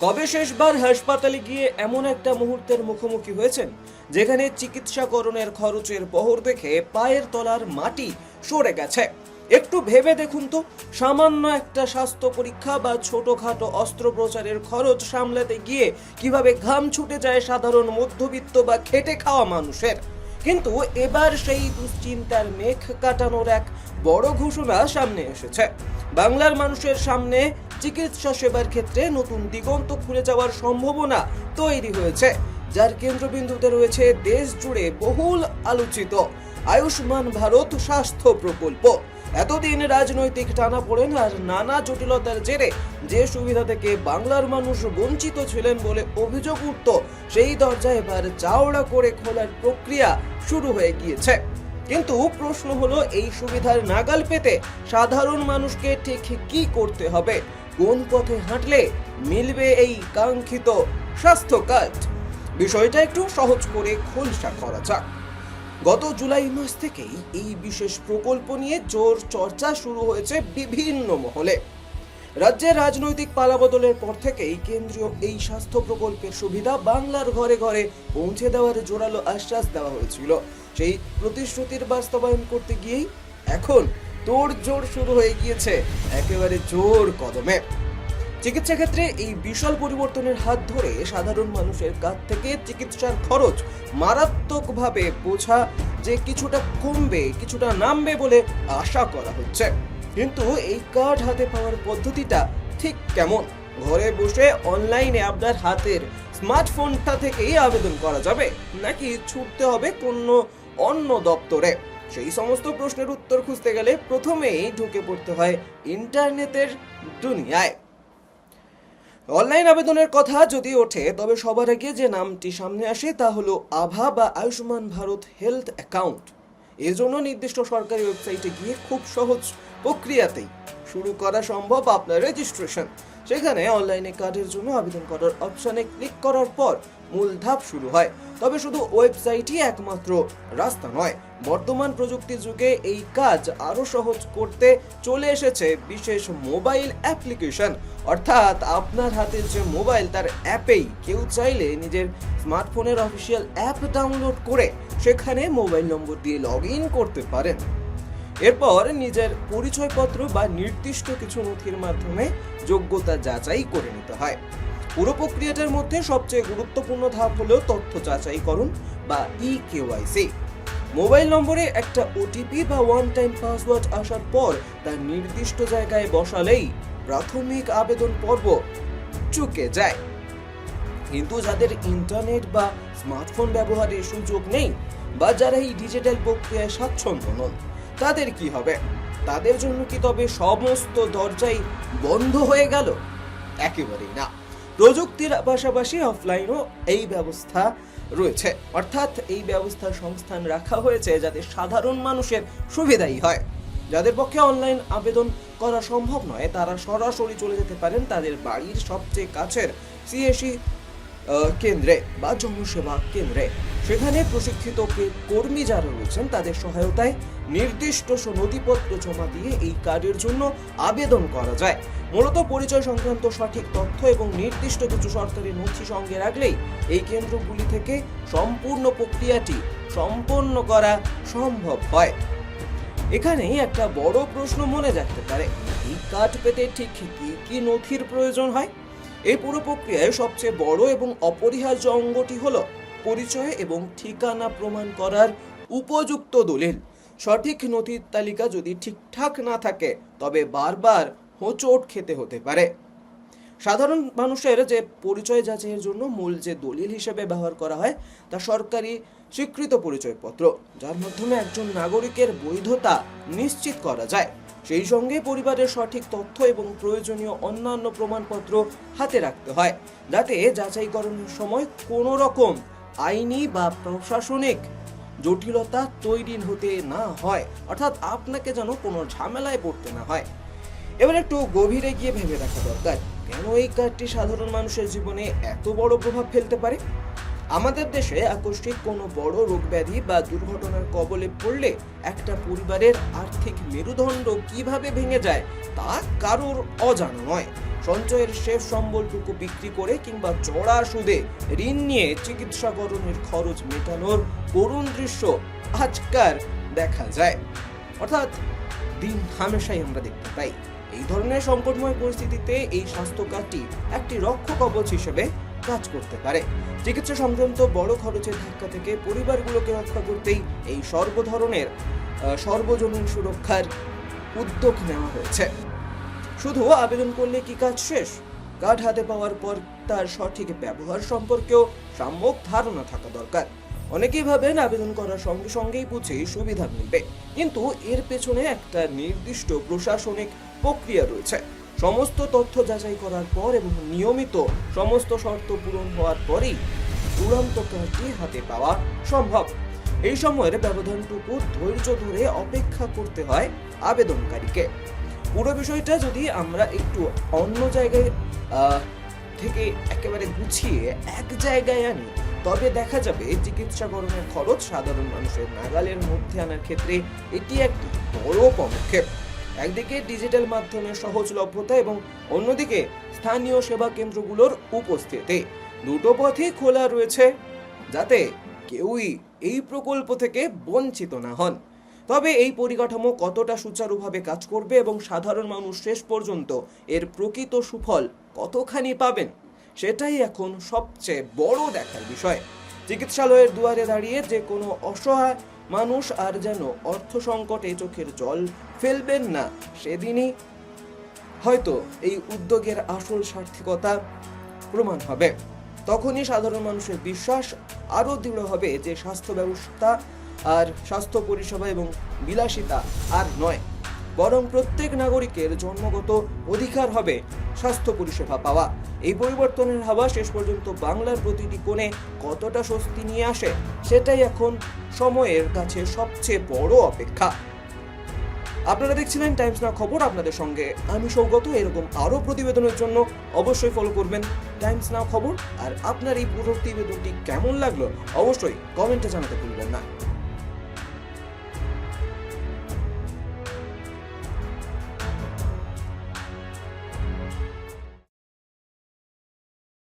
কবে শেষবার হাসপাতালে গিয়ে এমন একটা মুহূর্তের মুখোমুখি হয়েছেন যেখানে চিকিৎসাকরণের খরচের বহর দেখে পায়ের তলার মাটি সরে গেছে? একটু ভেবে দেখুন তো, সামান্য একটা স্বাস্থ্য পরীক্ষা বা ছোটখাটো অস্ত্রোপচারের খরচ সামলাতে গিয়ে কিভাবে ঘাম ছুটে যায় সাধারণ মধ্যবিত্ত বা খেটে খাওয়া মানুষের। কিন্তু এবার সেই দুশ্চিন্তার মেঘ কাটানোর এক বড় ঘোষণা সামনে এসেছে। বাংলার মানুষের সামনে চিকিৎসা সেবার ক্ষেত্রে নতুন দিগন্ত খুলে যাওয়ার সম্ভাবনা তৈরি হয়েছে, যার কেন্দ্রবিন্দুতে রয়েছে দেশ জুড়ে বহুল আলোচিত আয়ুষ্মান ভারত স্বাস্থ্য প্রকল্প। এতদিন রাজনৈতিক টানাপোড়েন আর নানা জটিলতার জেরে যে সুবিধা থেকে বাংলার মানুষ বঞ্চিত ছিলেন বলে অভিযোগ উঠত, সেই দরজা এবার চওড়া করে খোলার প্রক্রিয়া শুরু হয়ে গিয়েছে। কিন্তু প্রশ্ন হলো, এই সুবিধার নাগাল পেতে সাধারণ মানুষকে ঠিক কি করতে হবে? কোন পথে হাঁটলে মিলবে এই কাঙ্ক্ষিত স্বাস্থ্য কার্ড? বিষয়টা একটু সহজ করে খোলসা করা যাক। গত জুলাই মাস থেকেই এই বিশেষ প্রকল্প নিয়ে জোর চর্চা শুরু হয়েছে বিভিন্ন মহলে। রাজ্যের রাজনৈতিক পালাবদলের পর থেকেই কেন্দ্রীয় এই স্বাস্থ্য প্রকল্পের সুবিধা বাংলার ঘরে ঘরে পৌঁছে দেওয়ার জোরালো আশ্বাস দেওয়া হয়েছিল। সেই প্রতিশ্রুতির বাস্তবায়ন করতে গিয়েই এখন তোড়জোড় শুরু হয়ে গিয়েছে একেবারে জোর কদমে। চিকিৎসা ক্ষেত্রে এই বিশাল পরিবর্তনের হাত ধরে সাধারণ মানুষের কাছ থেকে চিকিৎসার খরচ মারাত্মকভাবে বোঝা যে কিছুটা কমবে, কিছুটা নামবে বলে আশা করা হচ্ছে। কিন্তু এই কার্ড হাতে পাওয়ার পদ্ধতিটা ঠিক কেমন? ঘরে বসে অনলাইনে আপনার হাতের স্মার্টফোনটা থেকেই আবেদন করা যাবে, নাকি ছুটতে হবে কোনো অন্য দপ্তরে? সেই সমস্ত প্রশ্নের উত্তর খুঁজতে গেলে প্রথমেই ঢুকে পড়তে হয় ইন্টারনেটের দুনিয়ায়। অনলাইন আবেদনের কথা যদি ওঠে, তবে সবার আগে যে নামটি সামনে আসে তা হলো আভা বা আয়ুষ্মান ভারত হেলথ অ্যাকাউন্ট। এর জন্য নির্দিষ্ট সরকারি ওয়েবসাইটে গিয়ে খুব সহজ প্রক্রিয়াতেই শুরু করা সম্ভব আপনার রেজিস্ট্রেশন। সেখানে অনলাইনে কার্ডের জন্য আবেদন করার অপশনে ক্লিক করার পর মূল ধাপ শুরু হয়। তবে শুধু ওয়েবসাইটই একমাত্র রাস্তা নয়। বর্তমান প্রযুক্তির যুগে এই কাজ আরো সহজ করতে চলে এসেছে বিশেষ মোবাইল অ্যাপ্লিকেশন। অর্থাৎ আপনার হাতের যে মোবাইল, তার অ্যাপেই কেউ চাইলে নিজের স্মার্টফোনের অফিসিয়াল অ্যাপ ডাউনলোড করে সেখানে মোবাইল নম্বর দিয়ে লগ ইন করতে পারেন। এরপর নিজের পরিচয়পত্র বা নির্দিষ্ট কিছু নথির মাধ্যমে যোগ্যতা যাচাই করে নিতে হয়। পুরো প্রক্রিয়াটার মধ্যে সবচেয়ে গুরুত্বপূর্ণ ধাপ হলো তথ্য যাচাইকরণ বা ইকেওয়াইসি। মোবাইল নম্বরে একটা ওটিপি বা ওয়ান টাইম পাসওয়ার্ড আসার পর তার নির্দিষ্ট জায়গায় বসালেই প্রাথমিক আবেদন পর্ব চুকে যায়। কিন্তু যাদের ইন্টারনেট বা স্মার্টফোন ব্যবহারের সুযোগ নেই বা যারা এই ডিজিটাল প্রক্রিয়ায় স্বাচ্ছন্দ্য নন, তাদের কি হবে? তাদের জন্য কি তবে সমস্ত দরজাই বন্ধ হয়ে গেল? একেবারেই না। প্রযুক্তির পাশাপাশি অফলাইনও এই ব্যবস্থা রয়েছে, অর্থাৎ এই ব্যবস্থার সংস্থান রাখা হয়েছে যাতে সাধারণ মানুষের সুবিধাই হয়। যাদের পক্ষে অনলাইন আবেদন করা সম্ভব নয়, তারা সরাসরি চলে যেতে পারেন তাদের বাড়ির সবচেয়ে কাছের সিএসসি কেন্দ্রে বা জনসেবা কেন্দ্রে। সেখানে প্রশিক্ষিত কর্মী যারা রয়েছেন তাদের সহায়তায় নির্দিষ্ট নথিপত্র জমা দিয়ে এই কার্ডের জন্য আবেদন করা যায়। মূলত পরিচয় সংক্রান্ত সঠিক তথ্য এবং নির্দিষ্ট কিছু সরকারি নথি সঙ্গে রাখলেই এই কেন্দ্রগুলি থেকে সম্পূর্ণ প্রক্রিয়াটি সম্পন্ন করা সম্ভব হয়। এখানেই একটা বড় প্রশ্ন মনে জাগতে পারে, এই কার্ড পেতে ঠিক কি নথির প্রয়োজন হয়? এই পুরো প্রক্রিয়ায় সবচেয়ে বড় এবং অপরিহার্য অঙ্গটি হলো পরিচয় এবং ঠিকানা প্রমাণ করার উপযুক্ত দলিল। সঠিক নথির তালিকা যদি ঠিকঠাক না থাকে, তবে বারবার হোঁচট খেতে হতে পারে। সাধারণ মানুষের যে পরিচয় যাচাইয়ের জন্য মূল যে দলিল হিসেবে ব্যবহার করা হয় তা সরকারি স্বীকৃত পরিচয়পত্র, যার মাধ্যমে একজন নাগরিকের বৈধতা নিশ্চিত করা যায়। সেই সঙ্গে পরিবারের সঠিক তথ্য এবং প্রয়োজনীয় অন্যান্য প্রমাণপত্র হাতে রাখতে হয়, যাতে যাচাইকরণের সময় কোনো রকম আইনি বা প্রশাসনিক জটিলতা তৈরি হতে না হয়, অর্থাৎ আপনাকে যেন কোনো ঝামেলায় পড়তে না হয়। এবার একটু গভীরে গিয়ে ভেবে দেখা দরকার, কেন এই কার্ডটি সাধারণ মানুষের জীবনে এত বড় প্রভাব ফেলতে পারে। আমাদের দেশে আকস্মিক কোনো বড় রোগ ব্যাধি বা দুর্ঘটনার কবলে পড়লে একটা পরিবারের আর্থিক মেরুদণ্ড কিভাবে ভেঙে যায় তা কারোর অজানা নয়। সঞ্চয়ের শেষ সম্বলটুকু বিক্রি করে কিংবা চড়া সুদে ঋণ নিয়ে চিকিৎসাকরণের খরচ মেটানোর করুণ দৃশ্য আজকাল দেখা যায়, অর্থাৎ দিন হামেশাই আমরা দেখতে পাই। এই ধরনের সংকটময় পরিস্থিতিতে এই স্বাস্থ্য কার্ডটি একটি রক্ষা কবচ হিসেবে কাজ করতে পারে। চিকিৎসা সংক্রান্ত বড় খরচের ধাক্কা থেকে পরিবারগুলোকে রক্ষা করতেই এই সর্বধরনের সর্বজনীন সুরক্ষার উদ্যোগ নেওয়া হয়েছে। শুধু আবেদন করলে কি কাজ শেষ? কার্ড হাতে পাওয়ার পর তার সঠিক ব্যবহার সম্পর্কেও সম্যক ধারণা থাকা দরকার। অনেকেই ভাবেন আবেদন করার সঙ্গে সঙ্গেই বুঝে সুবিধা মিলবে, কিন্তু এর পেছনে একটা নির্দিষ্ট প্রশাসনিক প্রক্রিয়া রয়েছে। সমস্ত তথ্য যাচাই করার পর এবং নিয়মিত সমস্ত শর্ত পূরণ হওয়ার পরেই চূড়ান্ত কার্ডটি হাতে পাওয়া সম্ভব। এই সময়ের ব্যবধানটুকু ধৈর্য ধরে অপেক্ষা করতে হয় আবেদনকারীকে। পুরো বিষয়টা যদি আমরা একটু অন্য জায়গায় থেকে একেবারে গুছিয়ে এক জায়গায় আনি, তবে দেখা যাবে চিকিৎসাকরণের খরচ সাধারণ মানুষের নাগালের মধ্যে আনার ক্ষেত্রে এটি একটি বড় পদক্ষেপ। একদিকে ডিজিটাল মাধ্যমের সহজলভ্যতা এবং অন্যদিকে স্থানীয় সেবা কেন্দ্রগুলোর উপস্থিতি, দুটো পথই খোলা রয়েছে যাতে কেউই এই প্রকল্প থেকে বঞ্চিত না হন। তবে এই পরিকাঠামো কতটা সুচারুভাবে কাজ করবে এবং সাধারণ মানুষ শেষ পর্যন্ত এর প্রকৃত সুফল কতখানি পাবেন, সেটাই এখন সবচেয়ে বড় দেখার বিষয়। চিকিৎসালয়ের দুয়ারে দাঁড়িয়ে যে কোনো অসহায় মানুষ আর যেন অর্থ সংকটে চোখের জল ফেলবেন না, সেদিনই হয়তো এই উদ্যোগের আসল সার্থকতা প্রমাণ হবে। তখনই সাধারণ মানুষের বিশ্বাস আরো দৃঢ় হবে যে স্বাস্থ্য ব্যবস্থা আর স্বাস্থ্য পরিষেবা এবং বিলাসিতা আর নয়, বরং প্রত্যেক নাগরিকের জন্মগত অধিকার হবে স্বাস্থ্য পরিষেবা পাওয়া। এই পরিবর্তনের হাওয়া শেষ পর্যন্ত বাংলার প্রতিটি কোণে কতটা স্বস্তি নিয়ে আসে, সেটাই এখন সময়ের কাছে সবচেয়ে বড় অপেক্ষা। আপনারা দেখছিলেন টাইমস নাও খবর, আপনাদের সঙ্গে আমি সৌগত। এরকম আরো প্রতিবেদনের জন্য অবশ্যই ফলো করবেন টাইমস নাও খবর। আর আপনার এই পুরো প্রতিবেদনটি কেমন লাগলো অবশ্যই কমেন্টে জানাতে ভুলবেন না।